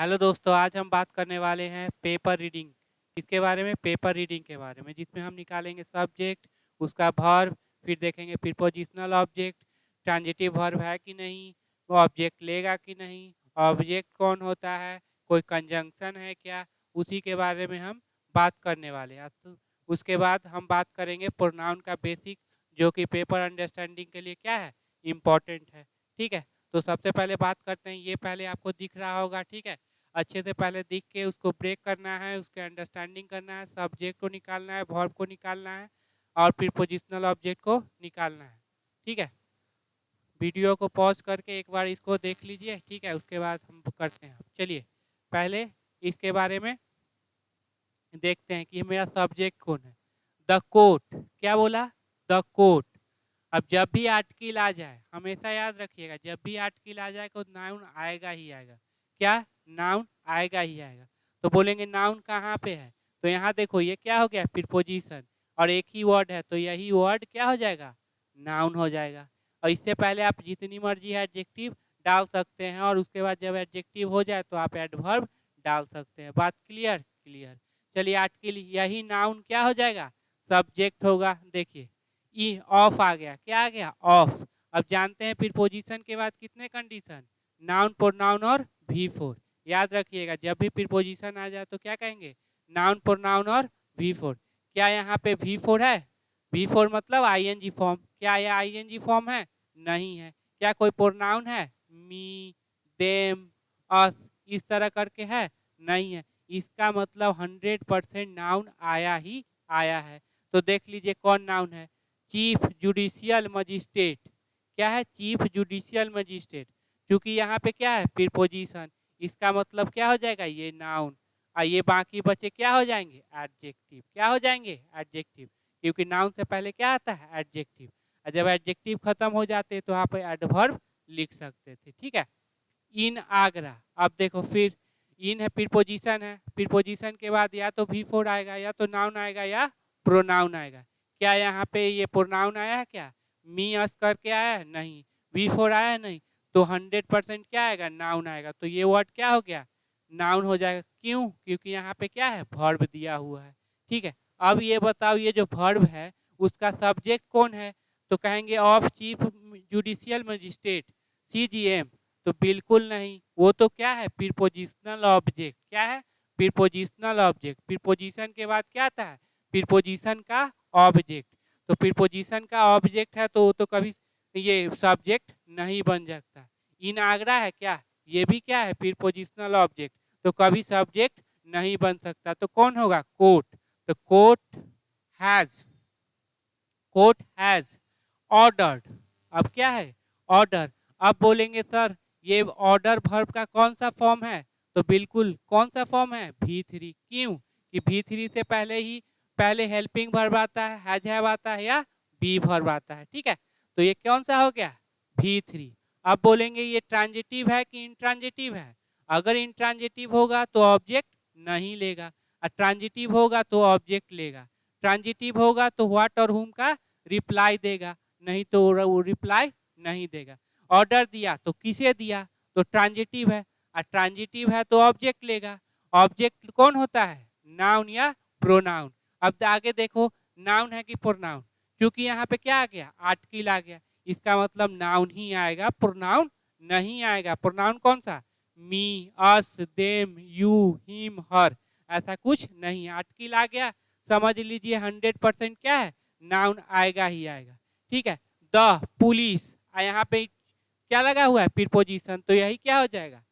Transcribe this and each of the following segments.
Hello दोस्तों, आज हम बात करने वाले हैं पेपर रीडिंग। इसके बारे में पेपर रीडिंग के बारे में, जिसमें हम निकालेंगे सब्जेक्ट, उसका वर्ब, फिर देखेंगे प्रीपोजिशनल ऑब्जेक्ट, ट्रांजिटिव वर्ब है कि नहीं, वो ऑब्जेक्ट लेगा कि नहीं, ऑब्जेक्ट कौन होता है, कोई कंजंक्शन है क्या, उसी के बारे में हम बात करने वाले हैं। तो उसके बाद हम बात करेंगे प्रोनाउन का बेसिक, जो कि पेपर अंडरस्टैंडिंग के लिए क्या है, इम्पॉर्टेंट है। ठीक है, तो सबसे पहले बात करते हैं, ये पहले आपको दिख रहा होगा। ठीक है, अच्छे से पहले दिख के उसको ब्रेक करना है, उसके अंडरस्टैंडिंग करना है, सब्जेक्ट को निकालना है, वर्ब को निकालना है और प्रीपोजिशनल ऑब्जेक्ट को निकालना है। ठीक है, वीडियो को पॉज करके एक बार इसको देख लीजिए। ठीक है, उसके बाद हम करते हैं। चलिए पहले इसके बारे में देखते हैं कि मेरा सब्जेक्ट कौन है। द कोट, क्या बोला, द कोट। अब जब भी आर्टिकल आ जाए हमेशा याद रखिएगा, जब भी आर्टिकल आ जाए तो नाउन आएगा ही आएगा। क्या, नाउन आएगा ही आएगा। तो बोलेंगे नाउन कहाँ पे है, तो यहाँ देखो ये क्या हो गया, प्रीपोजिशन, और एक ही वर्ड है तो यही वर्ड क्या हो जाएगा, नाउन हो जाएगा। और इससे पहले आप जितनी मर्जी एडजेक्टिव डाल सकते हैं, और उसके बाद जब एडजेक्टिव हो जाए तो आप एडवर्ब डाल सकते हैं। बात क्लियर, क्लियर। चलिए आर्टिकल, यही नाउन क्या हो जाएगा, सब्जेक्ट होगा। देखिए ई ऑफ आ गया, क्या आ गया, ऑफ। अब जानते हैं प्रीपोजिशन के बाद कितने कंडीशन, नाउन, प्रोनाउन और वी फोर। याद रखिएगा, जब भी प्रीपोजिशन आ जाए तो क्या कहेंगे, नाउन, प्रोनाउन और वी फोर। क्या यहाँ पे वी फोर है, वी फोर मतलब आईएनजी फॉर्म। क्या यह आईएनजी फॉर्म है, नहीं है। क्या कोई प्रोनाउन है, मी, देम, अस, इस तरह करके है, नहीं है। इसका मतलब 100% नाउन आया ही आया है। तो देख लीजिए कौन नाउन है, चीफ जुडिशियल मजिस्ट्रेट। क्या है, चीफ जुडिशियल मजिस्ट्रेट। क्योंकि यहाँ पे क्या है, प्रीपोजिशन, इसका मतलब क्या हो जाएगा, ये नाउन। और ये बाकी बचे क्या हो जाएंगे, एडजेक्टिव। क्या हो जाएंगे, एडजेक्टिव, क्योंकि नाउन से पहले क्या आता है, एडजेक्टिव। और जब एडजेक्टिव खत्म हो जाते तो यहाँ पे एडवर्ब लिख सकते थे। ठीक है, इन आगरा। अब देखो फिर इन है, प्रीपोजिशन है, प्रीपोजिशन के बाद या तो वी फोर आएगा, या तो नाउन आएगा, या प्रोनाउन आएगा। क्या यहाँ पे ये प्रोनाउन आया है, क्या मी अस करके आया है, नहीं। वी फोर आया है, नहीं। तो 100% क्या आएगा, नाउन आएगा। तो ये वर्ड क्या हो गया, नाउन हो जाएगा। क्यों, क्योंकि यहाँ पे क्या है, वर्ब दिया हुआ है। ठीक है, अब ये बताओ, ये जो वर्ब है उसका सब्जेक्ट कौन है, तो कहेंगे of chief judicial magistrate, CGM। तो बिल्कुल नहीं, वो तो क्या है, प्रीपोजिशनल ऑब्जेक्ट। क्या है, प्रीपोजिशनल ऑब्जेक्ट। प्रीपोजिशन के बाद क्या आता है, प्रीपोजिशन का ऑब्जेक्ट। तो प्रीपोजिशन का ऑब्जेक्ट है तो वो तो कभी ये सब्जेक्ट नहीं बन सकता। इन आगरा है, क्या ये भी क्या है, प्रीपोजिशनल ऑब्जेक्ट, तो कभी सब्जेक्ट नहीं बन सकता। तो कौन होगा, कोर्ट। तो हैज कोर्ट हैज ऑर्डर्ड। अब क्या है, ऑर्डर। अब बोलेंगे सर ये ऑर्डर वर्ब का कौन सा फॉर्म है, तो बिल्कुल कौन सा फॉर्म है, V3। क्यों, कि V3 से पहले ही पहले हेल्पिंग वर्ब आता है, हैज हैव आता है, या बी वर्ब आता है। ठीक है, तो ये कौन सा हो गया, V3। अब बोलेंगे ये ट्रांजिटिव है कि इंट्रांजिटिव है। अगर इंट्रांजिटिव होगा तो ऑब्जेक्ट नहीं लेगा, और ट्रांजिटिव होगा तो ऑब्जेक्ट लेगा। ट्रांजिटिव होगा तो व्हाट और हुम का रिप्लाई देगा, नहीं तो वो रिप्लाई नहीं देगा। ऑर्डर दिया तो किसे दिया, तो ट्रांजिटिव है, और ट्रांजिटिव है तो ऑब्जेक्ट लेगा। ऑब्जेक्ट कौन होता है, नाउन या प्रोनाउन। अब आगे देखो, नाउन है कि प्रोनाउन, क्योंकि यहाँ पे क्या आ गया, आर्टिकल आ गया, इसका मतलब नाउन ही आएगा, प्रोनाउन नहीं आएगा। प्रोनाउन कौन सा, मी, अस, देम, यू, हिम, हर, ऐसा कुछ नहीं। आर्टिकल आ गया, समझ लीजिए 100% क्या है, नाउन आएगा ही आएगा। ठीक है, द पुलिस, यहाँ पे क्या लगा हुआ है, प्रीपोजिशन, तो यही क्या हो जाएगा,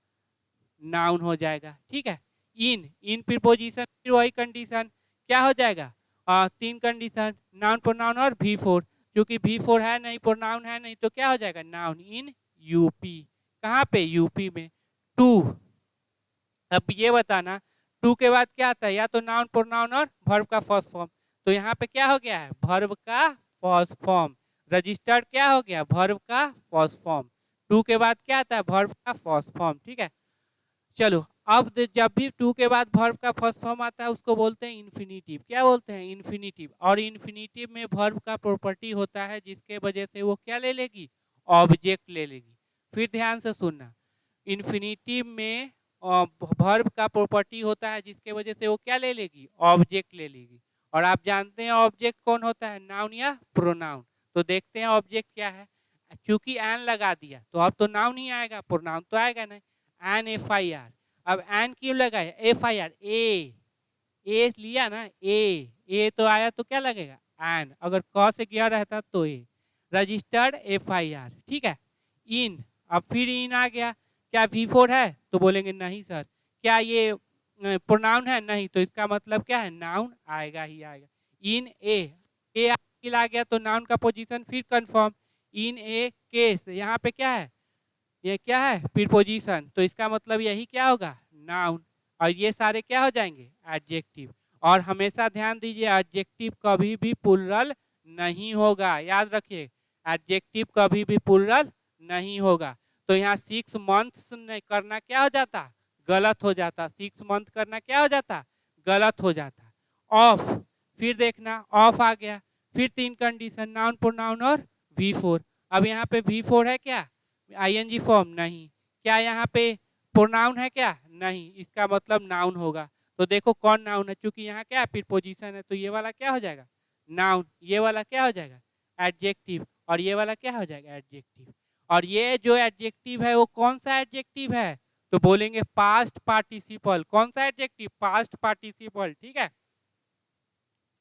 नाउन हो जाएगा। ठीक है, इन प्रीपोजिशन, फिर वही कंडीशन क्या हो जाएगा, तीन कंडीशन, नाउन, प्रोनाउन और V4। क्योंकि V4 है नहीं, प्रोनाउन है नहीं, तो क्या हो जाएगा, नाउन इन यूपी। कहाँ पे, यूपी में। टू, अब ये बताना टू के बाद क्या आता है, या तो नाउन, प्रोनाउन और वर्ब का फर्स्ट फॉर्म। तो यहाँ पे क्या हो गया है, वर्ब का फर्स्ट फॉर्म। रजिस्टर्ड क्या हो गया, वर्ब का फर्स्ट फॉर्म। टू के बाद क्या आता है, वर्ब का फर्स्ट फॉर्म। ठीक है, चलो अब जब भी टू के बाद वर्ब का फर्स्ट फॉर्म आता है उसको बोलते हैं इन्फिनिटिव। क्या बोलते हैं, इन्फिनिटिव। और इन्फिनिटिव में वर्ब का प्रॉपर्टी होता है जिसके वजह से वो क्या ले लेगी, ऑब्जेक्ट ले लेगी। फिर ध्यान से सुनना, इन्फिनिटिव में वर्ब का प्रॉपर्टी होता है जिसके वजह से वो क्या ले लेगी, ऑब्जेक्ट ले लेगी। और आप जानते हैं ऑब्जेक्ट कौन होता है, नाउन या प्रोनाउन। तो देखते हैं ऑब्जेक्ट क्या है। चूंकि एन लगा दिया तो अब तो नाउन ही आएगा, प्रोनाउन तो आएगा नहीं। एन FIR, अब एन क्यों लगाया, FIR, ए लिया ना, ए तो आया तो क्या लगेगा, एन। अगर क से गया रहता तो ए। रजिस्टर्ड FIR, ठीक है। इन, अब फिर इन आ गया, क्या V4 है, तो बोलेंगे नहीं सर। क्या ये प्रोनाउन है, नहीं, तो इसका मतलब क्या है, नाउन आएगा ही आएगा। इन ए आ गया तो नाउन का पोजीशन फिर कंफर्म। इन ए केस, यहाँ पे क्या है, ये क्या है, प्रीपोजिशन, तो इसका मतलब यही क्या होगा, नाउन। और ये सारे क्या हो जाएंगे, एडजेक्टिव। और हमेशा ध्यान दीजिए एडजेक्टिव कभी भी प्लुरल नहीं होगा, याद रखिए एडजेक्टिव कभी भी प्लुरल नहीं होगा। तो यहाँ 6 मंथ्स करना क्या हो जाता, गलत हो जाता। 6 मंथ करना क्या हो जाता, गलत हो जाता। ऑफ, फिर देखना ऑफ आ गया, फिर 3 कंडीशन, नाउन प्रोनाउन और V4। अब यहाँ पे V4 है क्या, ING फॉर्म, नहीं। क्या यहाँ पे प्रोनाउन है क्या, नहीं, इसका मतलब नाउन होगा। तो देखो कौन नाउन है, चूंकि यहाँ क्या है, प्रीपोजिशन है, तो ये वाला क्या हो जाएगा, नाउन। ये वाला क्या हो जाएगा, एडजेक्टिव। और ये वाला क्या हो जाएगा, एडजेक्टिव। और ये जो एडजेक्टिव है वो कौन सा एडजेक्टिव है, तो बोलेंगे पास्ट पार्टिसिपल। कौन सा एडजेक्टिव, पास्ट पार्टिसिपल, ठीक है,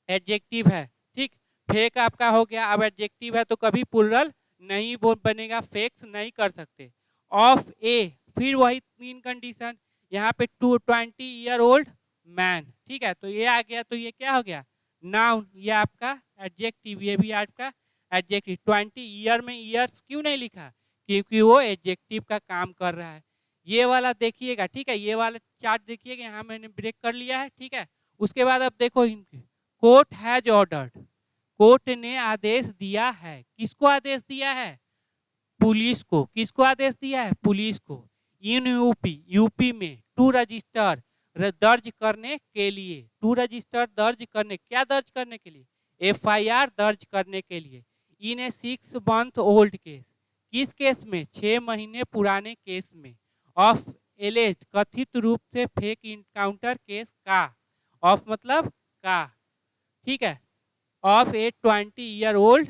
एडजेक्टिव है, ठीक। फेक आपका हो गया, अब एडजेक्टिव है तो कभी प्लुरल नहीं बनेगा, फेक्स नहीं कर सकते। ऑफ ए, फिर वही 3 कंडीशन, यहाँ पे 20 ईयर ओल्ड मैन, ठीक है, तो ये आ गया, तो ये क्या हो गया, नाउन। ये आपका एडजेक्टिव, ये भी आपका एडजेक्टिव। 20 ईयर में ईयर्स क्यों नहीं लिखा, क्योंकि वो एडजेक्टिव का काम कर रहा है। ये वाला देखिएगा, ठीक है, ये वाला चार्ट देखिएगा, यहाँ मैंने ब्रेक कर लिया है, ठीक है। उसके बाद अब देखो इनके, कोर्ट हैज ऑर्डर्ड, कोर्ट ने आदेश दिया है, किसको आदेश दिया है, पुलिस को। किसको आदेश दिया है, पुलिस को। इन यूपी में, टू रजिस्टर, दर्ज करने के लिए, टू रजिस्टर दर्ज करने, क्या दर्ज करने के लिए, FIR दर्ज करने के लिए। इन ए 6 मंथ ओल्ड केस, किस केस में, 6 महीने पुराने केस में। ऑफ एलेज्ड, कथित रूप से फेक इनकाउंटर केस का, ऑफ मतलब का, ठीक है। Of A 20 year old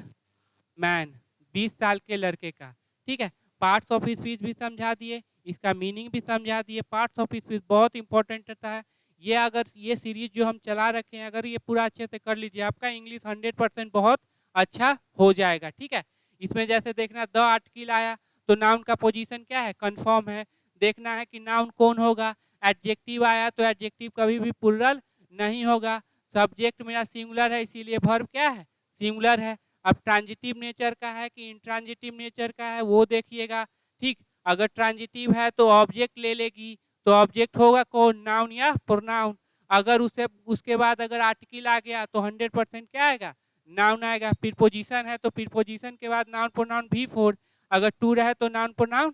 man, 20 साल के लड़के का, ठीक है। पार्ट्स ऑफ स्पीच भी समझा दिए, इसका मीनिंग भी समझा दिए। पार्ट्स ऑफ स्पीच बहुत इंपॉर्टेंट रहता है। ये अगर ये सीरीज जो हम चला रखे हैं, अगर ये पूरा अच्छे से कर लीजिए, आपका इंग्लिश 100% बहुत अच्छा हो जाएगा, ठीक है। इसमें जैसे देखना, द आर्टिकल आया तो नाउन का पोजीशन क्या है, कंफर्म है। देखना है कि नाउन कौन होगा, एडजेक्टिव आया तो एडजेक्टिव कभी भी प्लुरल नहीं होगा। सब्जेक्ट मेरा सिंगुलर है, इसीलिए वर्ब क्या है, सिंगुलर है। अब ट्रांजिटिव नेचर का है कि इंट्रांजिटिव नेचर का है, वो देखिएगा, ठीक। अगर ट्रांजिटिव है तो ऑब्जेक्ट ले लेगी, तो ऑब्जेक्ट होगा कौन, नाउन या प्रोनाउन। अगर उसे उसके बाद अगर आर्टिकल आ गया तो 100% क्या आएगा, नाउन आएगा। प्रीपोजिशन है तो प्रीपोजिशन के बाद नाउन प्रोनाउन V4। अगर टू रहे तो नाउन प्रोनाउन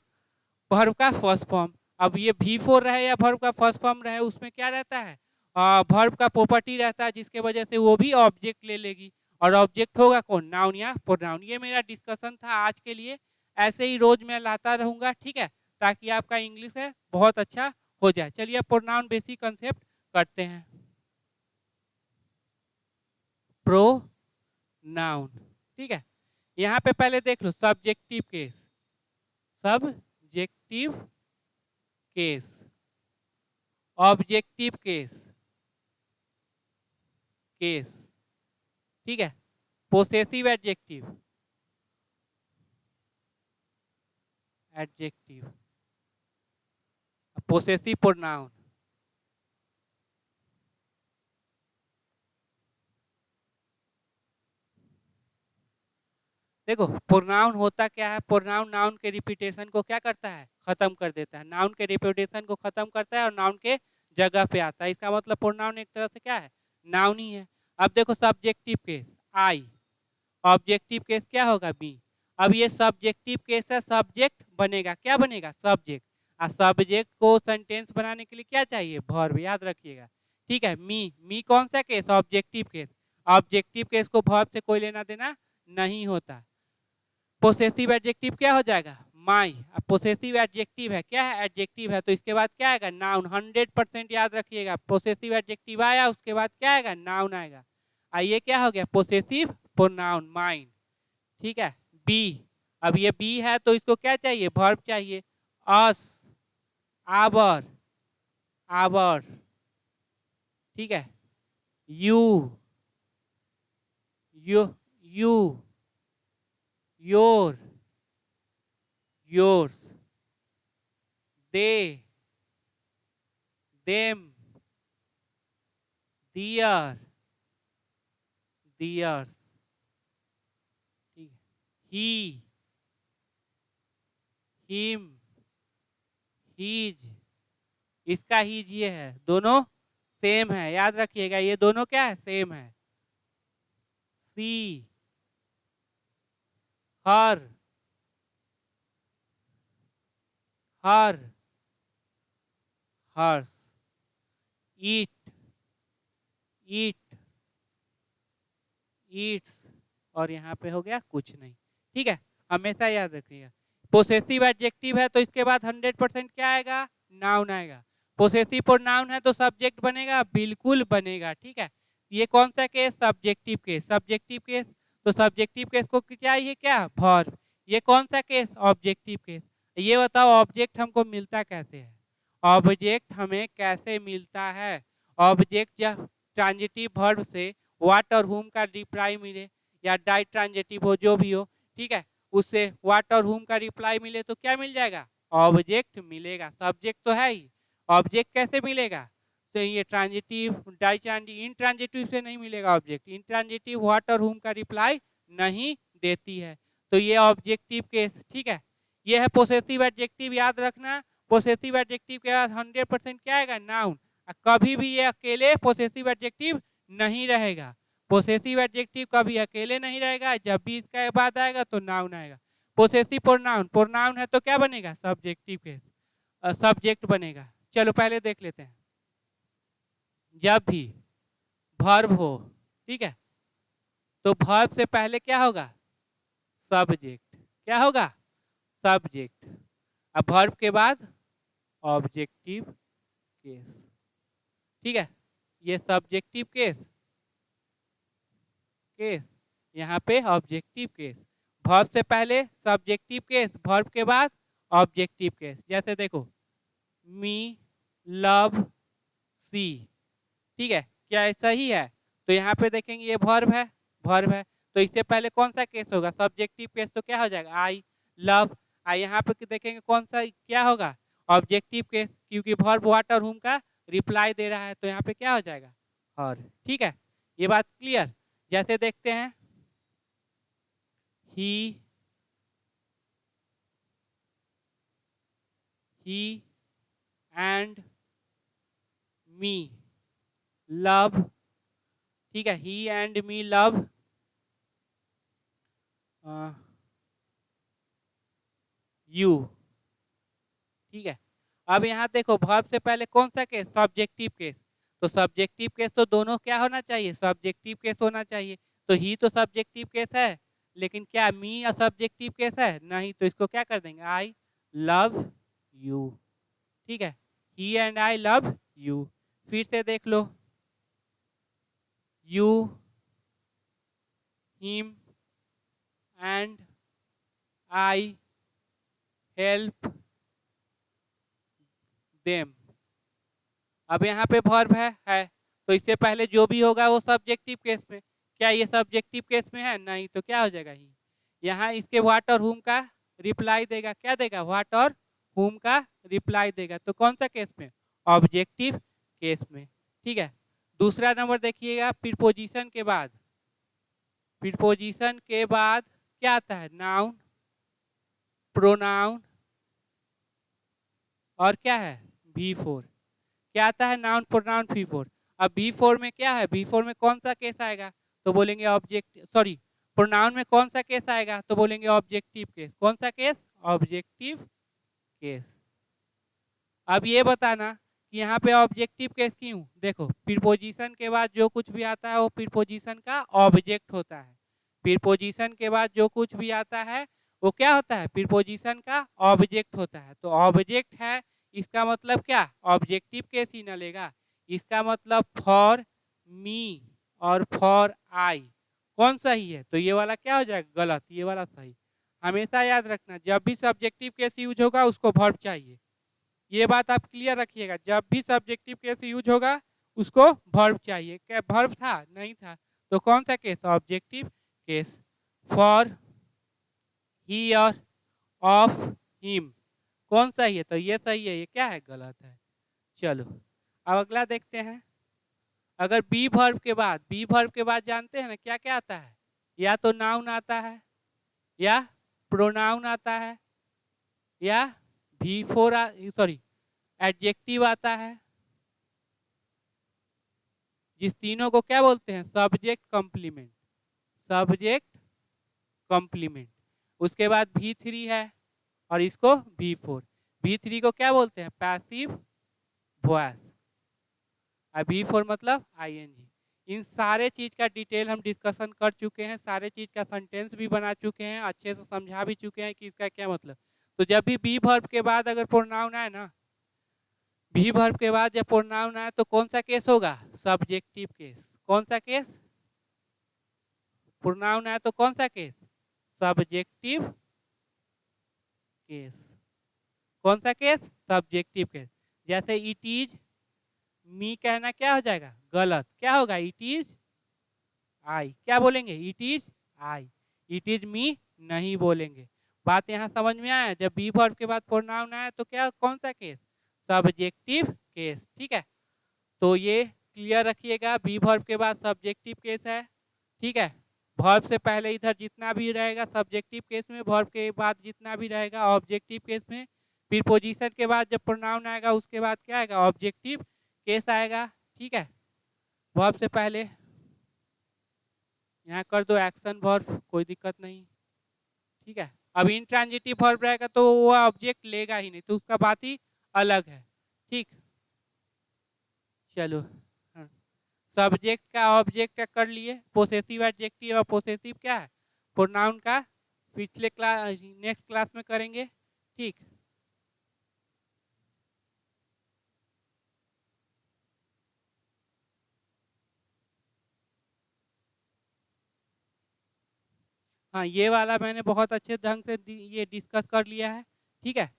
वर्ब का फर्स्ट फॉर्म। अब ये V4 रहे या वर्ब का फर्स्ट फॉर्म रहे, उसमें क्या रहता है, वर्ब का प्रॉपर्टी रहता है, जिसके वजह से वो भी ऑब्जेक्ट ले लेगी। और ऑब्जेक्ट होगा कौन, नाउन या प्रोनाउन। ये मेरा डिस्कशन था आज के लिए, ऐसे ही रोज मैं लाता रहूंगा, ठीक है, ताकि आपका इंग्लिश है बहुत अच्छा हो जाए। चलिए अब प्रोनाउन बेसिक कंसेप्ट करते हैं। प्रो नाउन, ठीक है। यहाँ पे पहले देख लो subjective case, subjective case, objective case, case, ठीक है। Possessive adjective, adjective, possessive pronoun, देखो प्रोनाउन होता क्या है, प्रोनाउन नाउन के रिपीटेशन को क्या करता है, खत्म कर देता है। नाउन के रिपीटेशन को खत्म करता है और नाउन के जगह पे आता है। इसका मतलब प्रोनाउन एक तरह से क्या है, नाउन ही है। अब देखो subjective case I, objective case क्या होगा बी। अब ये सब्जेक्टिव केस है, सब्जेक्ट बनेगा, क्या बनेगा, सब्जेक्ट। और सब्जेक्ट को सेंटेंस बनाने के लिए क्या चाहिए, वर्ब, याद रखिएगा, ठीक है। मी कौन सा case, objective case. Objective case को वर्ब से कोई लेना देना नहीं होता। पोसेसिव एडजेक्टिव क्या हो जाएगा, माई। अब पोसेसिव एडजेक्टिव है, क्या है? एडजेक्टिव है, तो इसके बाद क्या आएगा? नाउन। 100% याद रखिएगा, पोसेसिव एडजेक्टिव आया उसके बाद क्या आएगा? नाउन आएगा। आइए क्या हो गया? Possessive pronoun mine. ठीक है। बी, अब ये बी है तो इसको क्या चाहिए? वर्ब चाहिए। Us, our, our. ठीक है। You, you, you, your, yours. They, them, their, theirs. ठीक है। He, him, his. इसका हीज ये है, दोनों सेम है, याद रखिएगा ये दोनों क्या है? सेम है। सी, हर, हर, हर्स। ईट, ईट, ईट्स। और यहाँ पे हो गया कुछ नहीं। ठीक है, हमेशा याद रखिएगा पोसेसिव एडजेक्टिव है तो इसके बाद 100% क्या आएगा? नाउन आएगा। पोसेसिव प्रोनाउन है तो सब्जेक्ट बनेगा, बिल्कुल बनेगा। ठीक है। ये कौन सा case? Subjective case. Subjective case, तो सब्जेक्टिव केस को चाहिए क्या? वर्ब। ये कौन सा केस? Objective case. ये बताओ ऑब्जेक्ट हमको मिलता कैसे है? ऑब्जेक्ट हमें कैसे मिलता है? ऑब्जेक्ट जब ट्रांजिटिव वर्ब से व्हाट और हुम का रिप्लाई मिले या डाई ट्रांजिटिव हो जो भी हो, ठीक है, उससे व्हाट और हुम का रिप्लाई मिले तो क्या मिल जाएगा? ऑब्जेक्ट मिलेगा। सब्जेक्ट तो है ही, ऑब्जेक्ट कैसे मिलेगा? तो ये ट्रांजिटिव, डाई ट्रांजिटिव, इन ट्रांजिटिव से नहीं मिलेगा ऑब्जेक्ट। इन ट्रांजिटिव व्हाट और हुम का रिप्लाई नहीं देती है, तो ये ऑब्जेक्टिव केस। ठीक है। ये है पोसेसिव एडजेक्टिव, याद रखना। पोसेसिव एडजेक्टिव के बाद 100% क्या आएगा? नाउन। कभी भी ये अकेले पोसेसिव एडजेक्टिव नहीं रहेगा। पोसेसिव एडजेक्टिव कभी अकेले नहीं रहेगा, जब भी इसका बाद आएगा तो नाउन आएगा। पोसेसिव प्रोनाउन, प्रोनाउन है तो क्या बनेगा? सब्जेक्टिव केस, सब्जेक्ट बनेगा। चलो पहले देख लेते हैं। जब भी वर्ब हो, ठीक है, तो वर्ब से पहले क्या होगा? सब्जेक्ट। क्या होगा? सब्जेक्ट। अब वर्ब के बाद ऑब्जेक्टिव केस। ठीक है, ये सब्जेक्टिव केस, केस, यहाँ पे ऑब्जेक्टिव केस। वर्ब से पहले सब्जेक्टिव केस, वर्ब के बाद ऑब्जेक्टिव केस। जैसे देखो, मी लव सी। ठीक है, क्या ऐसा ही है? तो यहाँ पे देखेंगे ये वर्ब है, वर्ब है, तो इससे पहले कौन सा केस होगा? Subjective case. तो क्या हो जाएगा? I love. यहाँ पे देखेंगे कौन सा क्या होगा? ऑब्जेक्टिव केस, क्योंकि वर्ब व्हाट और हुम का रिप्लाई दे रहा है, तो यहाँ पे क्या हो जाएगा? और। ठीक है, ये बात क्लियर। जैसे देखते हैं, ही एंड मी लव। ठीक है, he and me love you. ठीक है, अब यहाँ देखो वर्ब से पहले कौन सा केस? Subjective case. तो सब्जेक्टिव केस तो दोनों क्या होना चाहिए? सब्जेक्टिव केस होना चाहिए। तो ही तो सब्जेक्टिव केस है, लेकिन क्या मी सब्जेक्टिव केस है? नहीं, तो इसको क्या कर देंगे? I love you. ठीक है, he and I love you. फिर से देख लो, you, him and I help them. अब यहाँ पे वर्ब है, तो इससे पहले जो भी होगा वो सब्जेक्टिव केस में। क्या ये सब्जेक्टिव केस में है? नहीं, तो क्या हो जाएगा? ही। यहाँ इसके व्हाट और हुम का रिप्लाई देगा, क्या देगा? व्हाट और हुम का रिप्लाई देगा, तो कौन सा केस में? ऑब्जेक्टिव केस में। ठीक है, दूसरा नंबर देखिएगा, प्रीपोजिशन के बाद। प्रीपोजिशन के बाद क्या आता है? नाउन, प्रोनाउन और क्या है? V4। क्या आता है? Noun, pronoun, V4। अब V4 में क्या है? V4 में कौन सा केस आएगा? तो बोलेंगे ऑब्जेक्ट, सॉरी, प्रोनाउन में कौन सा केस आएगा? तो बोलेंगे ऑब्जेक्टिव केस। कौन सा केस? Objective case. अब ये बताना कि यहाँ पे ऑब्जेक्टिव केस क्यों? देखो, प्रीपोजिशन के बाद जो कुछ भी आता है वो प्रीपोजिशन का ऑब्जेक्ट होता है। प्रीपोजिशन के बाद जो कुछ भी आता है वो क्या होता है, प्रीपोजिशन का ऑब्जेक्ट होता है। तो ऑब्जेक्ट है, इसका मतलब क्या, ऑब्जेक्टिव केस ही न लेगा। इसका मतलब फॉर मी और फॉर आई कौन सही है, तो ये वाला क्या हो जाएगा, गलत, ये वाला सही। हमेशा याद रखना, जब भी सब्जेक्टिव केस यूज होगा उसको वर्ब चाहिए। ये बात आप क्लियर रखिएगा, जब भी सब्जेक्टिव केस यूज होगा उसको वर्ब चाहिए। क्या वर्ब था, नहीं था, तो कौन सा case, objective case. For he और ऑफ हिम कौन सही है, तो ये सही है, ये क्या है, गलत है। चलो अब अगला देखते हैं। अगर बी वर्ब के बाद, बी वर्ब के बाद जानते हैं ना क्या क्या आता है, या तो नाउन आता है, या प्रोनाउन आता है, या भी फोर सॉरी एडजेक्टिव आता है, जिस तीनों को क्या बोलते हैं, सब्जेक्ट कॉम्प्लीमेंट, सब्जेक्ट कॉम्प्लीमेंट। उसके बाद भी थ्री है और इसको भी फोर। भी थ्री को क्या बोलते हैं, पैसिव वॉइस। और भी फोर मतलब आईएनजी। इन सारे चीज का डिटेल हम डिस्कशन कर चुके हैं, सारे चीज का सेंटेंस भी बना चुके हैं, अच्छे से समझा भी चुके हैं कि इसका क्या मतलब। तो जब भी बी वर्ब के बाद अगर प्रोनाउन आए ना, भी वर्ब के बाद जब प्रोनाउन आए तो कौन सा केस होगा, सब्जेक्टिव केस। कौन सा केस, प्रोनाउन आए तो कौन सा केस, सब्जेक्टिव केस। कौन सा केस, सब्जेक्टिव केस। जैसे इट इज मी कहना क्या हो जाएगा, गलत, क्या होगा, इट इज आई। क्या बोलेंगे, it is I, it is me नहीं बोलेंगे। बात यहाँ समझ में आया। जब बी वर्ब के बाद प्रोनाउन आया तो क्या, कौन सा केस, सब्जेक्टिव केस। ठीक है, तो ये क्लियर रखिएगा, बी वर्ब के बाद सब्जेक्टिव केस है। ठीक है, वर्ब से पहले इधर जितना भी रहेगा सब्जेक्टिव केस में, वर्ब के बाद जितना भी रहेगा ऑब्जेक्टिव केस में। फिर पोजीशन के बाद जब प्रोनाउन आएगा उसके बाद क्या आएगा, ऑब्जेक्टिव केस आएगा। ठीक है, वर्ब से पहले यहाँ कर दो एक्शन वर्ब, कोई दिक्कत नहीं। ठीक है, अब इंट्रांजिटिव वर्ब रहेगा तो वो ऑब्जेक्ट लेगा ही नहीं, तो उसका बात ही अलग है। ठीक, चलो हाँ। सब्जेक्ट का ऑब्जेक्ट का कर लिए, पोसेसिव एडजेक्टिव और पोसेसिव क्या है, प्रोनाउन का पिछले क्लास नेक्स्ट क्लास में करेंगे। ठीक, हाँ ये वाला मैंने बहुत अच्छे ढंग से ये डिस्कस कर लिया है। ठीक है,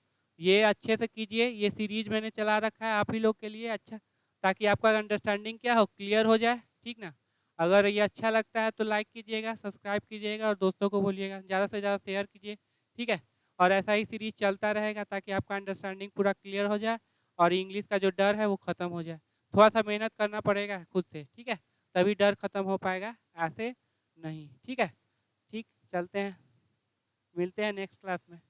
ये अच्छे से कीजिए, ये सीरीज मैंने चला रखा है आप ही लोग के लिए, अच्छा, ताकि आपका अंडरस्टैंडिंग क्या हो, क्लियर हो जाए। ठीक ना, अगर ये अच्छा लगता है तो लाइक कीजिएगा, सब्सक्राइब कीजिएगा और दोस्तों को बोलिएगा, ज़्यादा से ज़्यादा शेयर कीजिए। ठीक है, और ऐसा ही सीरीज चलता रहेगा ताकि आपका अंडरस्टैंडिंग पूरा क्लियर हो जाए और इंग्लिश का जो डर है वो ख़त्म हो जाए। थोड़ा सा मेहनत करना पड़ेगा खुद से, ठीक है, तभी डर ख़त्म हो पाएगा, ऐसे नहीं। ठीक है, ठीक, चलते हैं, मिलते हैं नेक्स्ट क्लास में।